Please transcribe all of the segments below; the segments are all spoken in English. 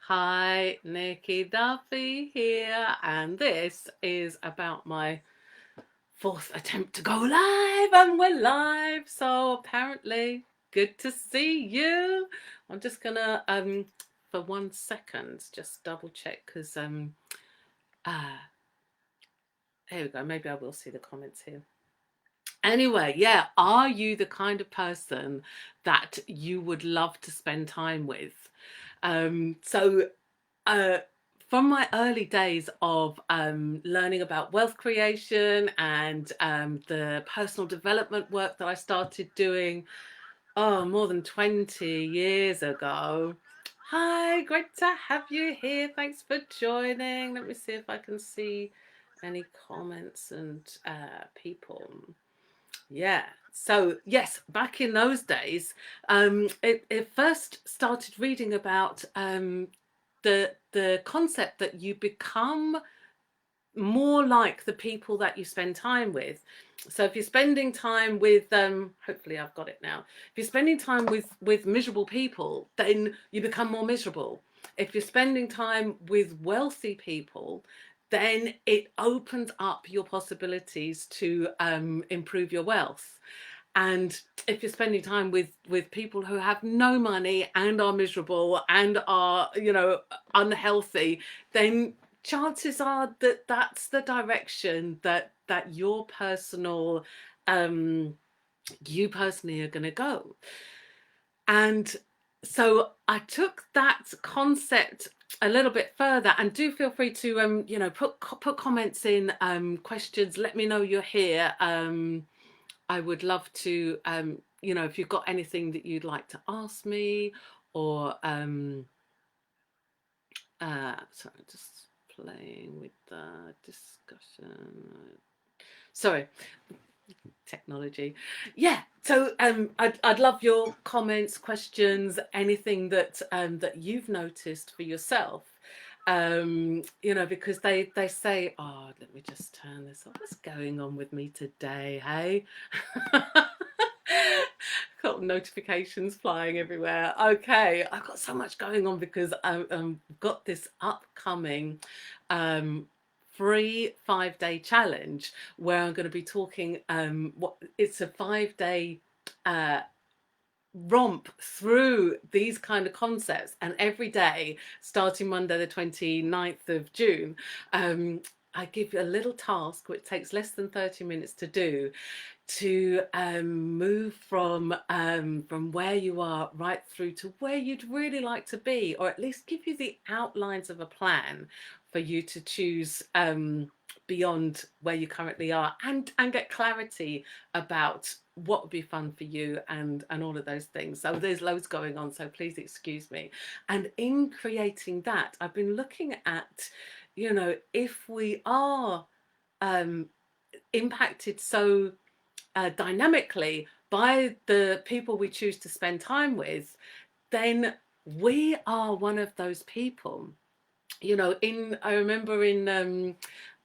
Hi, Nikki, Duffy here, and this is about my fourth attempt to go live, and we're live. So apparently, good to see you. I'm just gonna for 1 second just double check because uh here we go. Maybe I will see the comments here. Anyway, yeah, are you the kind of person that you would love to spend time with? So uh, from my early days of learning about wealth creation and the personal development work that I started doing, more than 20 years ago. Hi, great to have you here. Thanks for joining. Let me see if I can see any comments and people. Yeah. So yes, back in those days, it first started reading about the concept that you become more like the people that you spend time with. So if you're spending time with hopefully I've got it now. If you're spending time with miserable people, then you become more miserable. If you're spending time with wealthy people, then it opens up your possibilities to improve your wealth. And if you're spending time with people who have no money and are miserable and are, unhealthy, then chances are that that's the direction that you personally are going to go. And so I took that concept a little bit further, and do feel free to put comments in, questions. Let me know you're here. I would love to, if you've got anything that you'd like to ask me, or sorry, just playing with the discussion. Sorry, technology. Yeah, so I'd love your comments, questions, anything that you've noticed for yourself. Because they say, oh, let me just turn this off. What's going on with me today, hey? Got notifications flying everywhere. Okay, I've got so much going on because I've got this upcoming free 5-day challenge where I'm going to be talking. It's a 5-day romp through these kind of concepts, and every day starting Monday the 29th of June, I give you a little task which takes less than 30 minutes to do, to move from where you are right through to where you'd really like to be, or at least give you the outlines of a plan for you to choose beyond where you currently are, and get clarity about what would be fun for you, and all of those things. So there's loads going on, so please excuse me. And in creating that, I've been looking at, if we are impacted so dynamically by the people we choose to spend time with, then we are one of those people. I remember in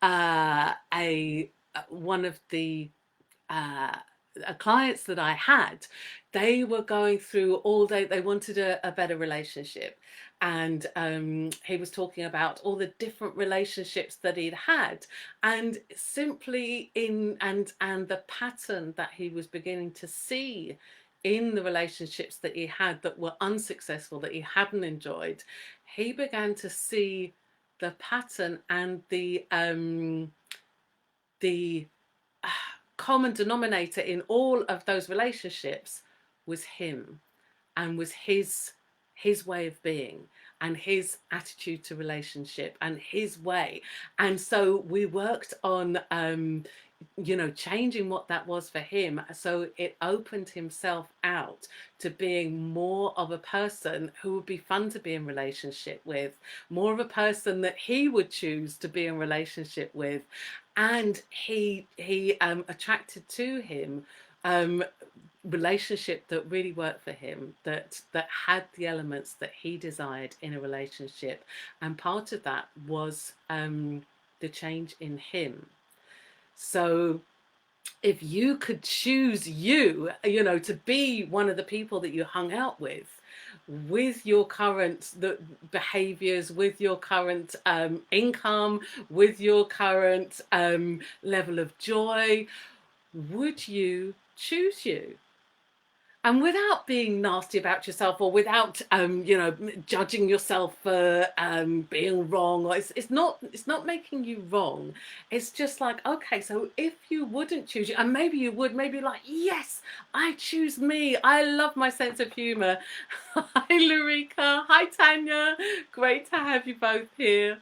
a one of the clients that I had, they were going through they wanted a better relationship. And he was talking about all the different relationships that he'd had, and simply and the pattern that he was beginning to see in the relationships that he had that were unsuccessful, that he hadn't enjoyed. He began to see the pattern, and the common denominator in all of those relationships was him, and was his way of being, and his attitude to relationship, and his way. And so we worked on changing what that was for him, so it opened himself out to being more of a person who would be fun to be in relationship with, more of a person that he would choose to be in relationship with. And he attracted to him relationship that really worked for him, that had the elements that he desired in a relationship. And part of that was the change in him. So if you could choose to be one of the people that you hung out with, with your current behaviors, with your current income, with your current level of joy, would you choose you? And without being nasty about yourself, or without judging yourself for being wrong, or it's not making you wrong. It's just like, okay, so if you wouldn't choose you, and maybe you would, maybe like, yes, I choose me, I love my sense of humor. Hi Lurika, hi Tanya, great to have you both here.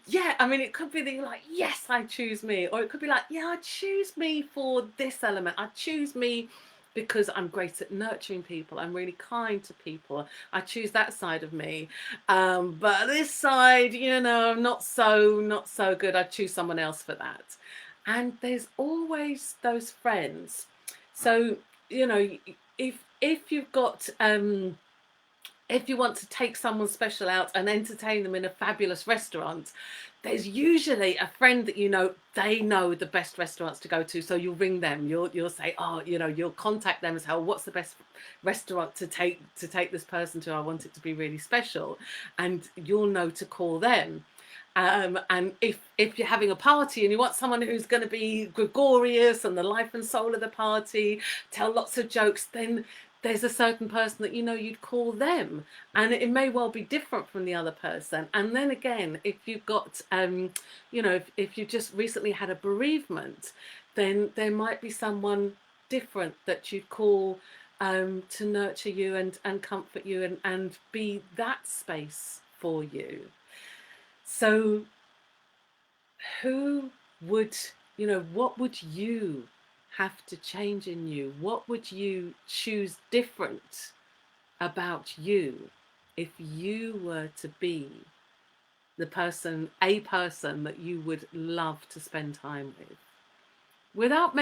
Yeah, I mean, it could be that you're like, yes, I choose me, or it could be like, yeah, I choose me for this element, I choose me because I'm great at nurturing people, I'm really kind to people, I choose that side of me. But this side, not so good, I choose someone else for that. And there's always those friends. So, if you've got if you want to take someone special out and entertain them in a fabulous restaurant, there's usually a friend that they know the best restaurants to go to. So you'll ring them. You'll say, oh, you'll contact them and say, oh, what's the best restaurant to take this person to? I want it to be really special, and you'll know to call them. And if you're having a party and you want someone who's going to be gregarious and the life and soul of the party, tell lots of jokes, then there's a certain person that you'd call them, and it may well be different from the other person. And then again, if you've got if you just recently had a bereavement, then there might be someone different that you'd call to nurture you and comfort you and be that space for you. So who would, what would you have to change in you? What would you choose different about you if you were to be a person that you would love to spend time with? Without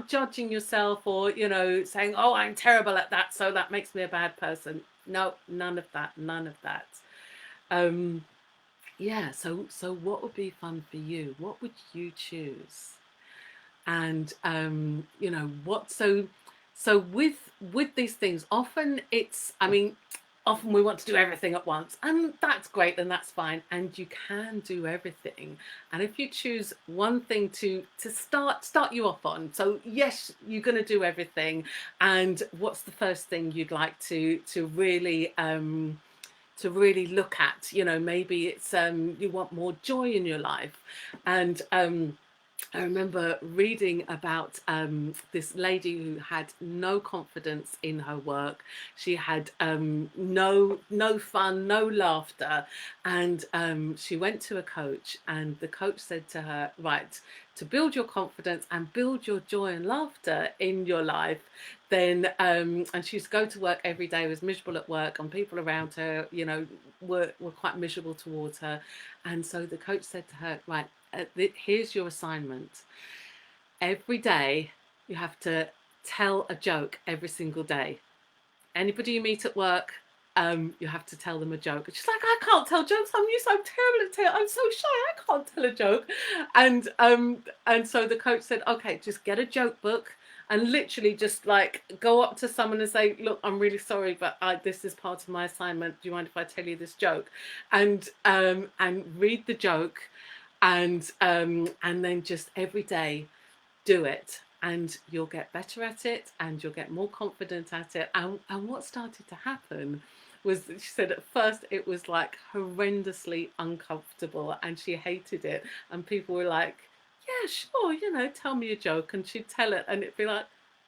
judging yourself, or, saying, oh, I'm terrible at that, so that makes me a bad person. No, none of that, none of that. Yeah, so what would be fun for you? What would you choose? And what so with these things, often often we want to do everything at once, and that's great, and that's fine, and you can do everything. And if you choose one thing to start you off on, so yes, you're going to do everything, and what's the first thing you'd like to really look at? Maybe it's you want more joy in your life. And I remember reading about this lady who had no confidence in her work. She had no fun, no laughter, and she went to a coach, and the coach said to her, right, to build your confidence and build your joy and laughter in your life, then and she used to go to work every day, was miserable at work, and people around her, were quite miserable towards her. And so the coach said to her, right, here's your assignment. Every day you have to tell a joke every single day. Anybody you meet at work, you have to tell them a joke. She's like, I can't tell jokes. I'm terrible at telling. I'm so shy. I can't tell a joke. And so the coach said, okay, just get a joke book and literally just like go up to someone and say, look, I'm really sorry, but this is part of my assignment. Do you mind if I tell you this joke? And read the joke, and then just every day do it, and you'll get better at it, and you'll get more confident at it. And what started to happen was that she said at first it was like horrendously uncomfortable and she hated it, and people were like, yeah, sure, tell me a joke, and she'd tell it and it'd be like,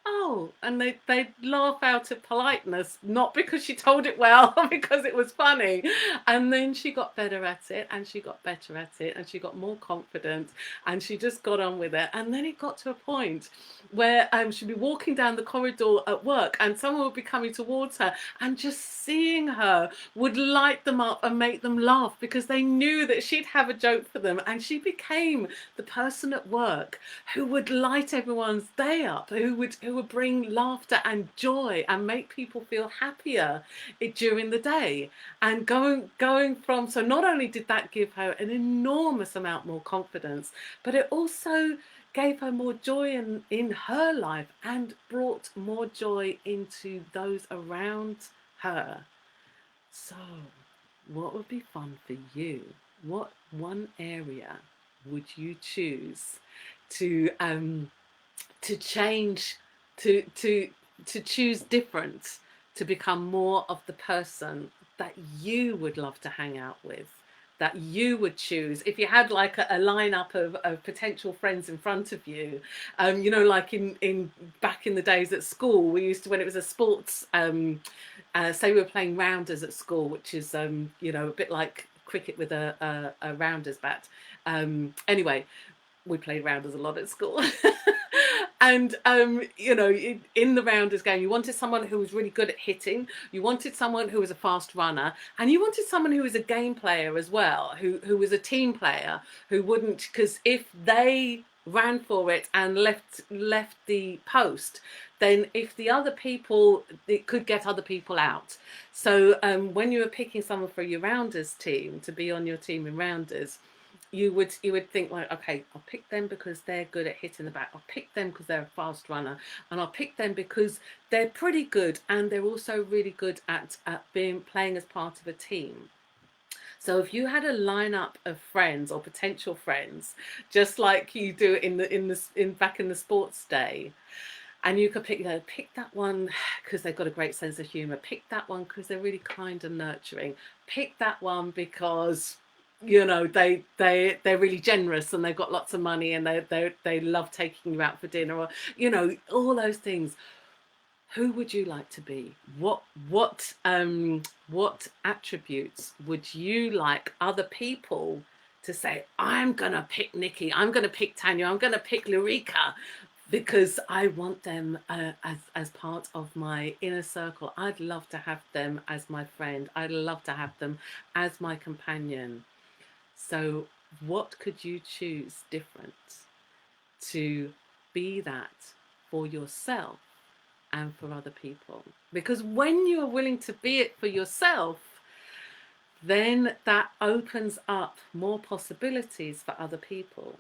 oh, and they'd laugh out of politeness, not because she told it well, because it was funny. And then she got better at it, and she got better at it, and she got more confident, and she just got on with it. And then it got to a point where she'd be walking down the corridor at work, and someone would be coming towards her, and just seeing her would light them up and make them laugh, because they knew that she'd have a joke for them. And she became the person at work who would light everyone's day up, who would bring laughter and joy and make people feel happier during the day. And going from, so not only did that give her an enormous amount more confidence, but it also gave her more joy in her life, and brought more joy into those around her. So, what would be fun for you? What one area would you choose to change, to choose different, to become more of the person that you would love to hang out with, that you would choose if you had like a lineup of potential friends in front of you. You know, like in back in the days at school, we used to, when it was a sports, say we were playing rounders at school, which is you know, a bit like cricket with a rounders bat. Anyway, we played rounders a lot at school. And you know, in the rounders game, you wanted someone who was really good at hitting, you wanted someone who was a fast runner, and you wanted someone who was a game player as well, who was a team player, who wouldn't, because if they ran for it and left the post, then if the other people, it could get other people out. So when you were picking someone for your rounders team to be on your team in rounders, you would think, like, okay, I'll pick them because they're good at hitting the bat. I'll pick them because they're a fast runner, and I'll pick them because they're pretty good, and they're also really good at being playing as part of a team. So if you had a lineup of friends or potential friends, just like you do in back in the sports day, and you could pick, you know, pick that one because they've got a great sense of humor. Pick that one because they're really kind and nurturing. Pick that one because, you know, they're really generous and they've got lots of money and they love taking you out for dinner, or, you know, all those things. Who would you like to be? What attributes would you like other people to say, I'm gonna pick Nikki, I'm gonna pick Tanya, I'm gonna pick Lurika, because I want them as part of my inner circle. I'd love to have them as my friend. I'd love to have them as my companion. So what could you choose different to be that for yourself and for other people? Because when you are willing to be it for yourself, then that opens up more possibilities for other people.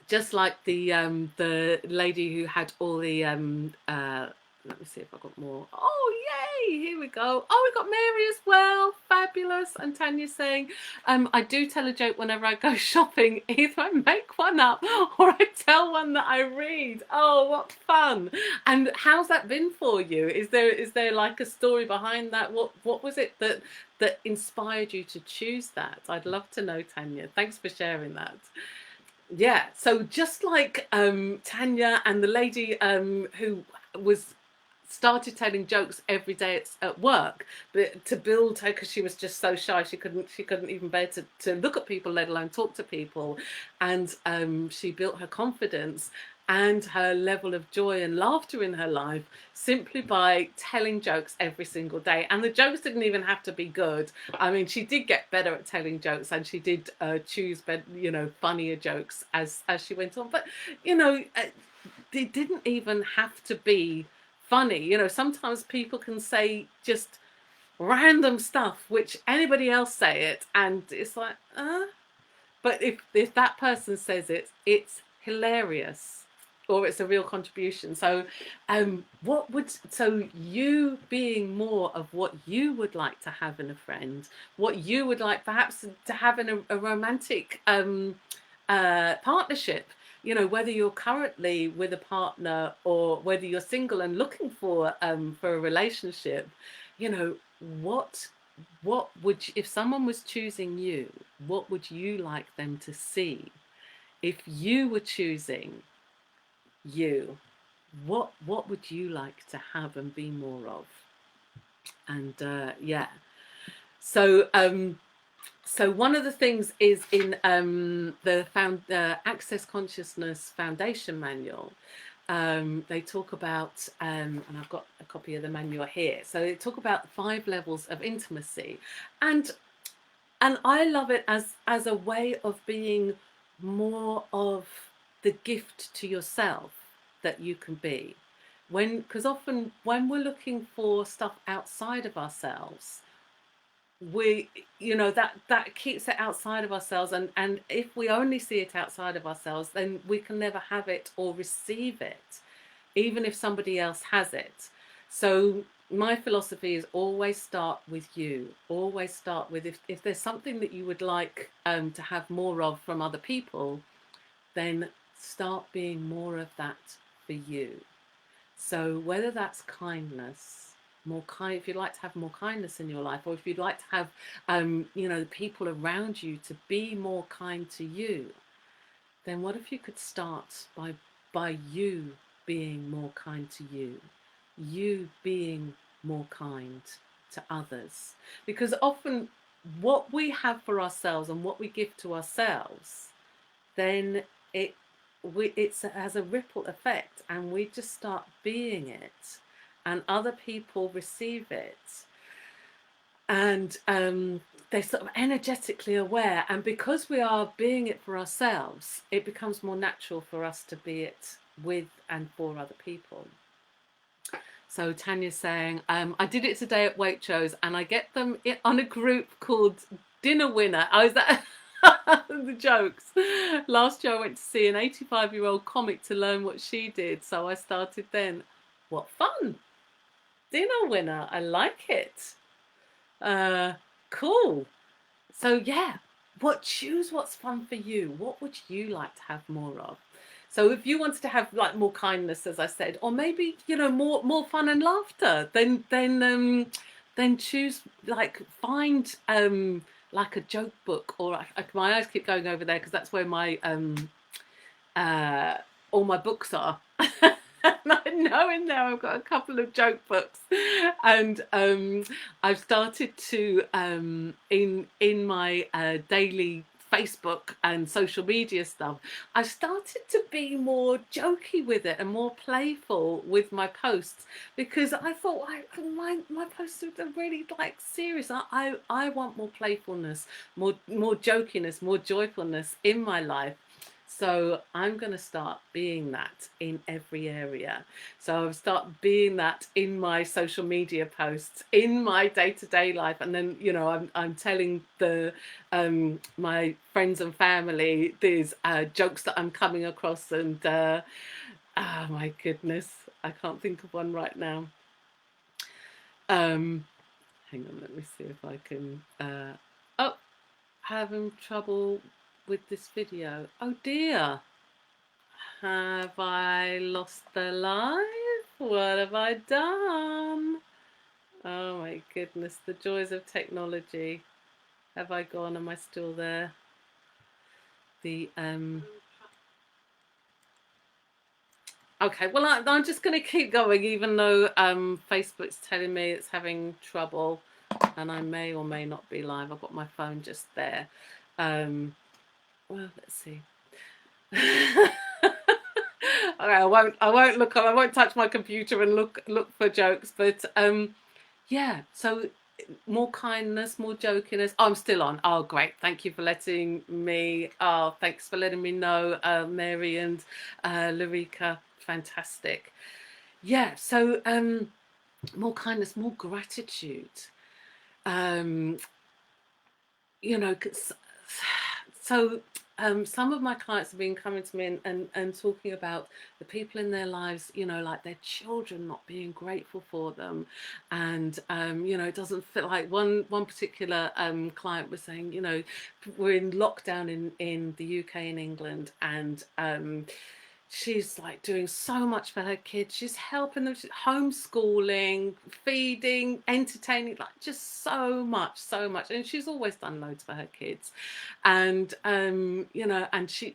Just like the lady who had all the let me see if I got more. Oh, yay! Here we go. Oh, we got Mary as well. Fabulous. And Tanya saying, I do tell a joke whenever I go shopping. Either I make one up or I tell one that I read. Oh, what fun! And how's that been for you? Is there like a story behind that? What was it that inspired you to choose that? I'd love to know, Tanya. Thanks for sharing that. Yeah, so just like Tanya and the lady who was started telling jokes every day at work, but to build her, because she was just so shy, she couldn't even bear to look at people, let alone talk to people, and she built her confidence and her level of joy and laughter in her life simply by telling jokes every single day. And the jokes didn't even have to be good. I mean, she did get better at telling jokes, and she did choose, you know, funnier jokes as she went on. But you know, it didn't even have to be funny. You know, sometimes people can say just random stuff, which anybody else say it, and it's like, but if that person says it, it's hilarious, or it's a real contribution. So, so you being more of what you would like to have in a friend, what you would like perhaps to have in a romantic partnership. You know, whether you're currently with a partner or whether you're single and looking for a relationship, you know, what would you, if someone was choosing you, what would you like them to see? If you were choosing you, what would you like to have and be more of? And yeah, so so one of the things is in the Access Consciousness Foundation manual. They talk about, and I've got a copy of the manual here. So they talk about 5 levels of intimacy, and I love it as a way of being more of the gift to yourself that you can be. Because often when we're looking for stuff outside of ourselves, we, you know, that keeps it outside of ourselves, and if we only see it outside of ourselves, then we can never have it or receive it, even if somebody else has it. So my philosophy is always start with you. Always start with, if there's something that you would like to have more of from other people, then start being more of that for you. So whether that's kindness, more kind, if you'd like to have more kindness in your life, or if you'd like to have, the people around you to be more kind to you, then what if you could start by you being more kind to you being more kind to others? Because often what we have for ourselves and what we give to ourselves, then it it has a ripple effect, and we just start being it, and other people receive it, and they're sort of energetically aware, and because we are being it for ourselves, it becomes more natural for us to be it with and for other people. So Tanya's saying, I did it today at Waitrose, and I get them on a group called Dinner Winner. I was that the jokes. Last year I went to see an 85-year-old comic to learn what she did, so I started then. What fun! Dinner Winner, I like it. Cool. So yeah, choose what's fun for you. What would you like to have more of? So if you wanted to have like more kindness, as I said, or maybe more fun and laughter, then choose, like, find like a joke book, or my eyes keep going over there because that's where my all my books are. And I know in there I've got a couple of joke books, and I've started to in my daily Facebook and social media stuff, I've started to be more jokey with it and more playful with my posts, because I thought my posts are really like serious. I want more playfulness, more jokiness, more joyfulness in my life. So I'm going to start being that in every area. So I'll start being that in my social media posts, in my day-to-day life, and then I'm telling the my friends and family these jokes that I'm coming across, and oh my goodness, I can't think of one right now. Hang on, let me see if I can. Oh, having trouble with this video. Oh dear. Have I lost the live? What have I done? Oh my goodness, the joys of technology. Have I gone? Am I still there? Okay, well, I'm just going to keep going, even though Facebook's telling me it's having trouble, and I may or may not be live. I've got my phone just there. Well, let's see. Okay, I won't look. I won't touch my computer and look for jokes. But yeah. So more kindness, more jokiness. Oh, I'm still on. Oh, great! Thank you for letting me. Oh, thanks for letting me know, Mary and Larica. Fantastic. Yeah. So more kindness, more gratitude. So some of my clients have been coming to me and talking about the people in their lives, like their children not being grateful for them. And, it doesn't feel like one particular client was saying, we're in lockdown in the UK and England, and she's like doing so much for her kids. She's helping them, homeschooling, feeding, entertaining, like just so much. And she's always done loads for her kids. And and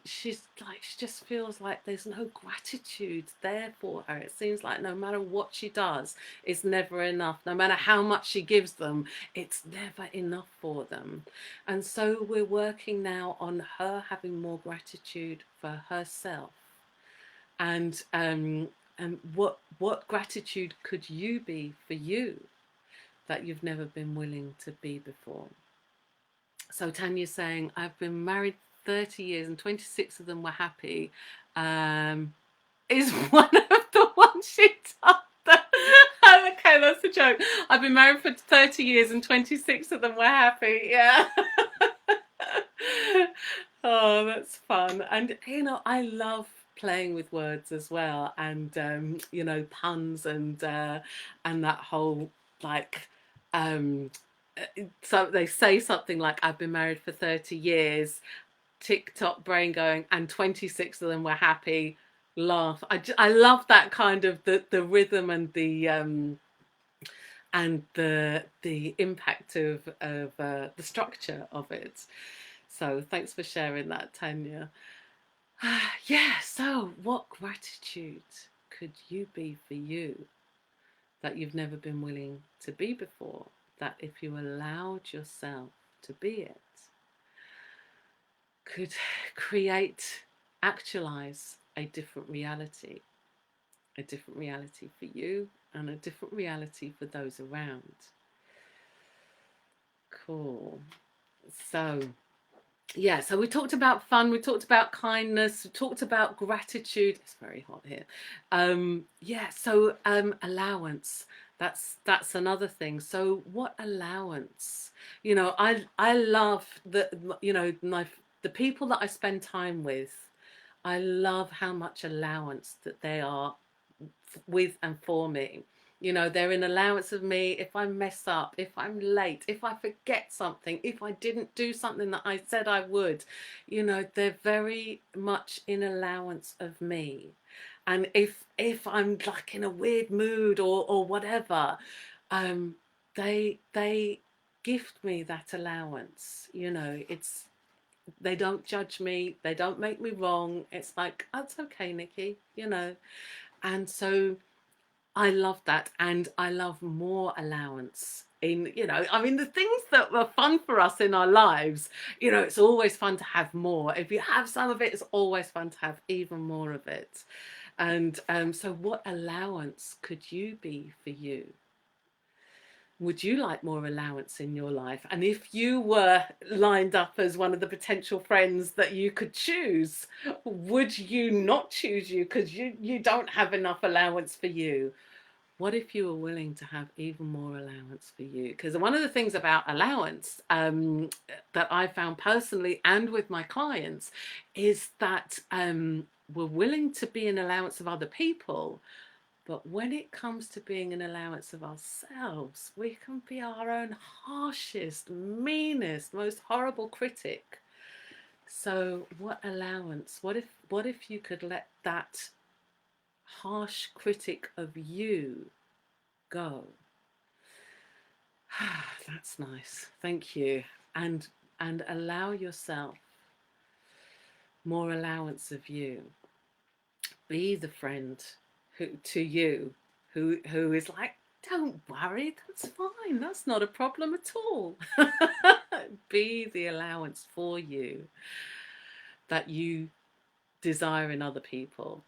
she's like, she just feels like there's no gratitude there for her. It seems like no matter what she does, it's never enough. No matter how much she gives them, it's never enough for them. And so we're working now on her having more gratitude for herself. And what gratitude could you be for you that you've never been willing to be before? So Tanya's saying, I've been married 30 years and 26 of them were happy. Is one of the ones she told them. Okay, that's a joke. I've been married for 30 years and 26 of them were happy. Yeah. Oh, that's fun. And I love playing with words as well, and you know, puns and that whole like um, so they say something like, "I've been married for 30 years." TikTok brain going, and 26 of them were happy. Laugh. I love that kind of the rhythm and the impact of the structure of it. So thanks for sharing that, Tanya. Yeah, so what gratitude could you be for you that you've never been willing to be before? That if you allowed yourself to be it, could create, actualize a different reality for you and a different reality for those around. Cool. So, yeah, so we talked about fun, we talked about kindness, we talked about gratitude. It's very hot here. Yeah, so allowance. That's another thing. So what allowance? You know, I love the, you know, the people that I spend time with. I love how much allowance that they are with and for me. You know, they're in allowance of me if I mess up, if I'm late, if I forget something, if I didn't do something that I said I would. You know, they're very much in allowance of me. And if I'm like in a weird mood or whatever, um, they gift me that allowance. You know, it's, they don't judge me, they don't make me wrong. It's like, oh, it's okay, Nikki, you know. And so I love that, and I love more allowance in, you know, I mean, the things that were fun for us in our lives, you know, it's always fun to have more. If you have some of it, it's always fun to have even more of it. And so what allowance could you be for you? Would you like more allowance in your life? And if you were lined up as one of the potential friends that you could choose, would you not choose you because you don't have enough allowance for you? What if you were willing to have even more allowance for you? Because one of the things about allowance that I found personally and with my clients is that we're willing to be an allowance of other people, but when it comes to being an allowance of ourselves, we can be our own harshest, meanest, most horrible critic. So what allowance? What if you could let that harsh critic of you go? That's nice. Thank you. And allow yourself more allowance of you. Be the friend who to you who is like, don't worry, that's fine. That's not a problem at all. Be the allowance for you that you desire in other people.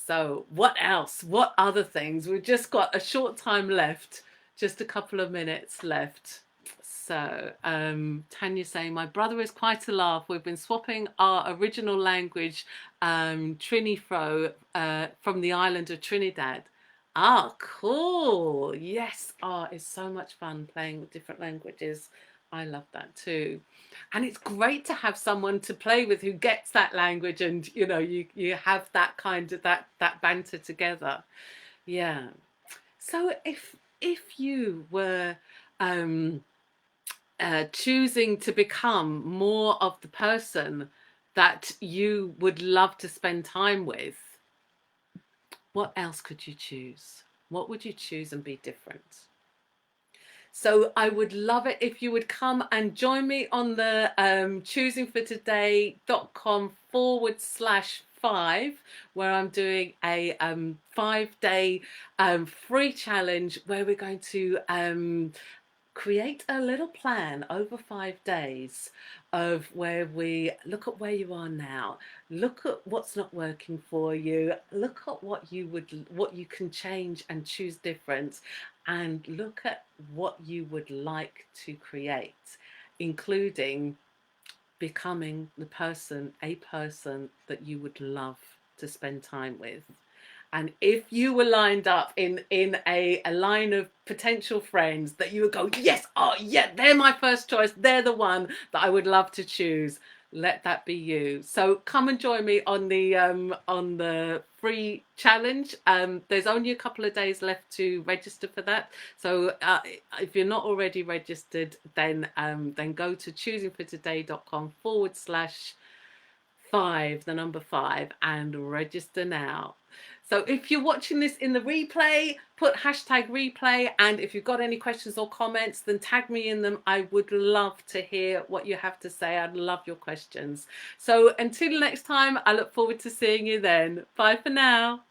So what else? What other things? We've just got a short time left, just a couple of minutes left. So Tanya saying, my brother is quite a laugh. We've been swapping our original language, Trinifro, from the island of Trinidad. Ah, cool. Yes. Ah, it's so much fun playing with different languages. I love that too. And it's great to have someone to play with who gets that language, and you know, you have that kind of that banter together. Yeah. So if you were choosing to become more of the person that you would love to spend time with, what else could you choose? What would you choose and be different? So I would love it if you would come and join me on the choosingfortoday.com/5, where I'm doing a 5-day free challenge where we're going to create a little plan over 5 days of where we look at where you are now, look at what's not working for you, look at what you can change and choose different, and look at what you would like to create, including becoming a person that you would love to spend time with. And if you were lined up in a line of potential friends that you would go, yes, oh yeah, they're my first choice, they're the one that I would love to choose, Let that be you. So come and join me on the free challenge. There's only a couple of days left to register for that. So if you're not already registered, then go to choosingfortoday.com/5, the number 5, and register now. So if you're watching this in the replay, put #replay, and if you've got any questions or comments, then tag me in them. I would love to hear what you have to say. I'd love your questions. So until next time, I look forward to seeing you then. Bye for now.